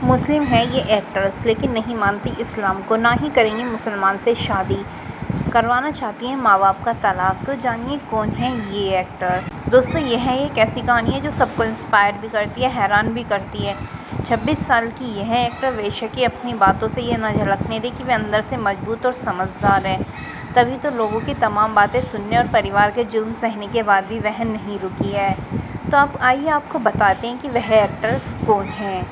मुस्लिम हैं ये एक्ट्रेस, लेकिन नहीं मानती इस्लाम को, ना ही करेंगी मुसलमान से शादी, करवाना चाहती हैं माँ बाप का तलाक। तो जानिए कौन है ये एक्टर। दोस्तों यह एक ऐसी कहानी है जो सबको इंस्पायर भी करती है, हैरान भी करती है। 26 साल की यह एक्टर बेशक ही अपनी बातों से ये न झलकने दे कि वे अंदर से मजबूत और समझदार है, तभी तो लोगों की तमाम बातें सुनने और परिवार के जुल्म सहने के बाद भी वह नहीं रुकी है। तो आप आइए आपको बताते हैं कि वह एक्ट्रेस कौन है।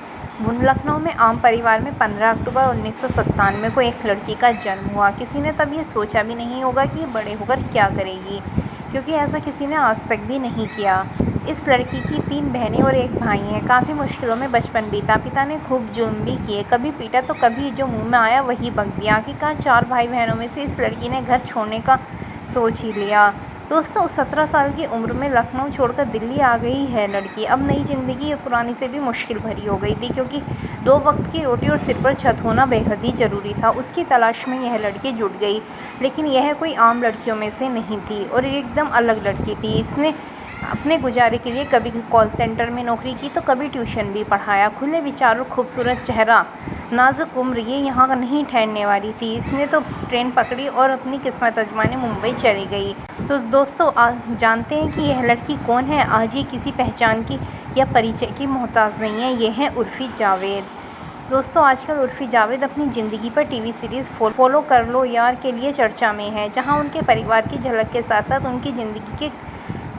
लखनऊ में आम परिवार में 15 अक्टूबर 1997 को एक लड़की का जन्म हुआ। किसी ने तब ये सोचा भी नहीं होगा कि ये बड़े होकर क्या करेगी, क्योंकि ऐसा किसी ने आज तक भी नहीं किया। इस लड़की की 3 बहनें और 1 भाई हैं। काफ़ी मुश्किलों में बचपन बीता। पिता ने खूब जुल्म भी किए, कभी पीटा तो कभी जो मुंह में आया वही बक दिया। आखिरकार 4 भाई बहनों में से इस लड़की ने घर छोड़ने का सोच ही लिया। दोस्तों 17 साल की उम्र में लखनऊ छोड़कर दिल्ली आ गई है लड़की। अब नई ज़िंदगी पुरानी से भी मुश्किल भरी हो गई थी, क्योंकि 2 वक्त की रोटी और सिर पर छत होना बेहद ही ज़रूरी था। उसकी तलाश में यह लड़की जुट गई, लेकिन यह कोई आम लड़कियों में से नहीं थी और एकदम अलग लड़की थी। इसने अपने गुजारे के लिए कभी कॉल सेंटर में नौकरी की तो कभी ट्यूशन भी पढ़ाया। खुले विचार और खूबसूरत चेहरा, नाजुक उम्र, ये यहाँ नहीं ठहरने वाली थी। इसने तो ट्रेन पकड़ी और अपनी किस्मत आजमाने मुंबई चली गई। तो दोस्तों जानते हैं कि यह लड़की कौन है। आज ये किसी पहचान की या परिचय की मोहताज नहीं है। ये है उर्फ़ी जावेद। दोस्तों आजकल उर्फ़ी जावेद अपनी ज़िंदगी पर टीवी सीरीज़ फॉलो कर लो यार के लिए चर्चा में है, जहाँ उनके परिवार की झलक के साथ साथ उनकी ज़िंदगी के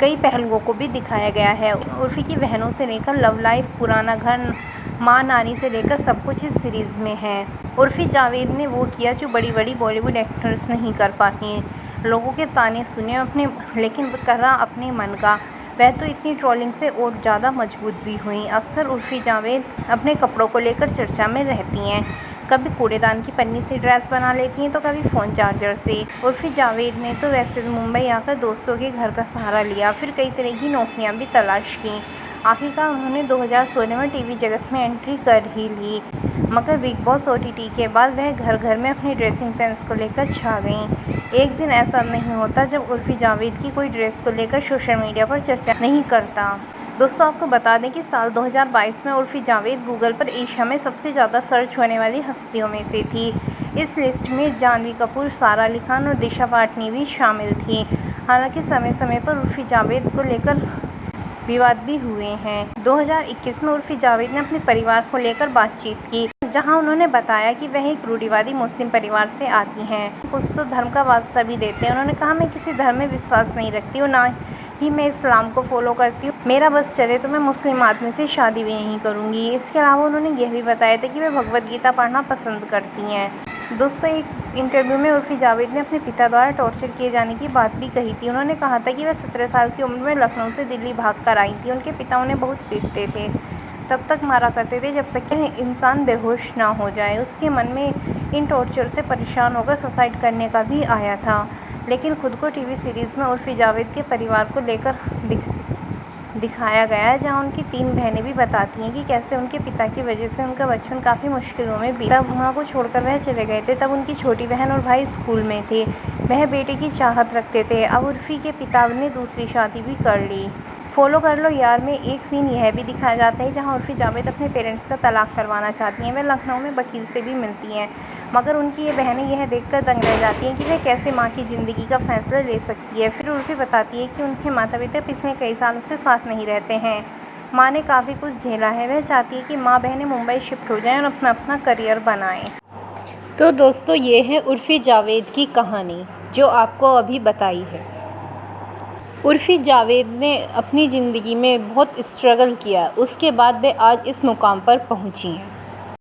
कई पहलुओं को भी दिखाया गया है। उर्फ़ी की बहनों से लेकर लव लाइफ, पुराना घर, माँ नानी से लेकर सब कुछ इस सीरीज़ में है। उर्फ़ी जावेद ने वो किया जो बड़ी बड़ी बॉलीवुड एक्ट्रेस नहीं कर पाती। लोगों के ताने सुने अपने, लेकिन करा अपने मन का। वह तो इतनी ट्रोलिंग से और ज़्यादा मजबूत भी हुई। अक्सर उर्फ़ी जावेद अपने कपड़ों को लेकर चर्चा में रहती हैं। कभी कूड़ेदान की पन्नी से ड्रेस बना लेती हैं तो कभी फ़ोन चार्जर से। उर्फ़ी जावेद ने तो वैसे मुंबई आकर दोस्तों के घर का सहारा लिया, फिर कई तरह की नौकरियां भी तलाश की। आखिरकार उन्होंने 2016 में टीवी जगत में एंट्री कर ही ली, मगर बिग बॉस OTT के बाद वह घर घर में अपनी ड्रेसिंग सेंस को लेकर छा गईं। एक दिन ऐसा नहीं होता जब उर्फ़ी जावेद की कोई ड्रेस को लेकर सोशल मीडिया पर चर्चा नहीं करता। दोस्तों आपको बता दें कि साल 2022 में उर्फ़ी जावेद गूगल पर एशिया में सबसे ज़्यादा सर्च होने वाली हस्तियों में से थी। इस लिस्ट में जानवी कपूर, सारा अली खान और दिशा पाटनी भी शामिल थी। हालांकि समय समय पर उर्फ़ी जावेद को लेकर विवाद भी हुए हैं। 2021 में उर्फ़ी जावेद ने अपने परिवार को लेकर बातचीत की, जहां उन्होंने बताया कि वह एक रूढ़िवादी मुस्लिम परिवार से आती हैं। कुछ तो धर्म का वास्ता भी देते हैं। उन्होंने कहा, मैं किसी धर्म में विश्वास नहीं रखती हूँ, ना ही मैं इस्लाम को फॉलो करती हूँ। मेरा बस चले तो मैं मुस्लिम आदमी से शादी भी नहीं करूँगी। इसके अलावा उन्होंने यह भी बताया था कि वे भगवद गीता पढ़ना पसंद करती हैं। दोस्तों एक इंटरव्यू में उर्फ़ी जावेद ने अपने पिता द्वारा टॉर्चर किए जाने की बात भी कही थी। उन्होंने कहा था कि वह 17 साल की उम्र में लखनऊ से दिल्ली भाग कर आई थी। उनके पिता उन्हें बहुत पीटते थे, तब तक मारा करते थे जब तक कि इंसान बेहोश ना हो जाए। उसके मन में इन टॉर्चर से परेशान होकर सुसाइड करने का भी आया था, लेकिन खुद को टीवी सीरीज़ में उर्फ़ी जावेद के परिवार को लेकर दिखाया गया है, जहां उनकी 3 बहनें भी बताती हैं कि कैसे उनके पिता की वजह से उनका बचपन काफ़ी मुश्किलों में बीता। माँ को छोड़कर वह चले गए थे, तब उनकी छोटी बहन और भाई स्कूल में थे। वह बेटे की चाहत रखते थे। अब उर्फ़ी के पिता ने दूसरी शादी भी कर ली। फॉलो कर लो यार में एक सीन यह भी दिखाया जाता है जहां उर्फ़ी जावेद अपने पेरेंट्स का तलाक करवाना चाहती हैं। वह लखनऊ में वकील से भी मिलती हैं, मगर उनकी ये बहनें यह देखकर दंग रह जाती हैं कि वह कैसे माँ की ज़िंदगी का फैसला ले सकती है। फिर उर्फ़ी बताती है कि उनके माता पिता पिछले कई सालों से साथ नहीं रहते हैं। माँ ने काफ़ी कुछ झेला है। वह चाहती है कि माँ बहनें मुंबई शिफ्ट हो जाएँ और अपना अपना करियर बनाएँ। तो दोस्तों ये है उर्फ़ी जावेद की कहानी जो आपको अभी बताई है। उर्फ़ी जावेद ने अपनी ज़िंदगी में बहुत स्ट्रगल किया, उसके बाद वे आज इस मुकाम पर पहुंची हैं।